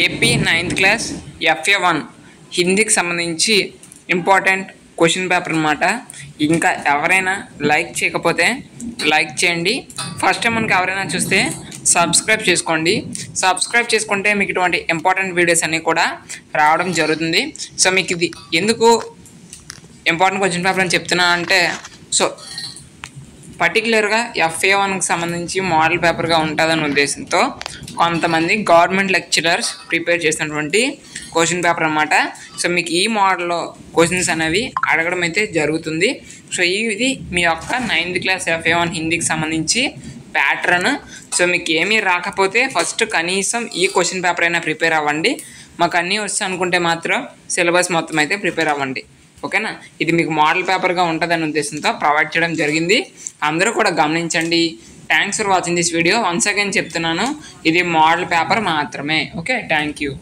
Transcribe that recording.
AP 9th class FA1 హిందీకి సంబంధించి important question paper అన్నమాట. ఇంకా ఎవరైనా లైక్ చేయకపోతే లైక్ చేయండి. ఫస్ట్ టైం మనకి ఎవరైనా చూస్తే సబ్స్క్రైబ్ చేసుకోండి. సబ్స్క్రైబ్ చేసుకుంటే మీకు ఇటువంటి ఇంపార్టెంట్ వీడియోస్ అన్నీ కూడా రావడం జరుగుతుంది. సో మీకు ఇది ఎందుకు ఇంపార్టెంట్ క్వశ్చన్ పేపర్ అని చెప్తున్నా అంటే, సో పర్టికులర్గా FA1కి సంబంధించి మోడల్ పేపర్గా ఉంటుందన్న ఉద్దేశంతో కొంతమంది గవర్నమెంట్ లెక్చరర్స్ ప్రిపేర్ చేసినటువంటి క్వశ్చన్ పేపర్ అన్నమాట. సో మీకు ఈ మోడల్లో క్వశ్చన్స్ అనేవి అడగడం అయితే జరుగుతుంది. సో ఇది మీ యొక్క 9th క్లాస్ FA1 హిందీకి సంబంధించి ప్యాటర్న్. సో మీకు ఏమీ రాకపోతే ఫస్ట్ కనీసం ఈ క్వశ్చన్ పేపర్ అయినా ప్రిపేర్ అవ్వండి. మాకు అన్నీ వచ్చి అనుకుంటే మాత్రం సిలబస్ మొత్తం అయితే ప్రిపేర్ అవ్వండి. ఓకేనా? ఇది మీకు మోడల్ పేపర్గా ఉంటుందనే ఉద్దేశంతో ప్రొవైడ్ చేయడం జరిగింది. అందరూ కూడా గమనించండి. Thanks for watching this video. Once again చెప్తున్నాను, ఇది మోడల్ పేపర్ మాత్రమే. Okay, thank you.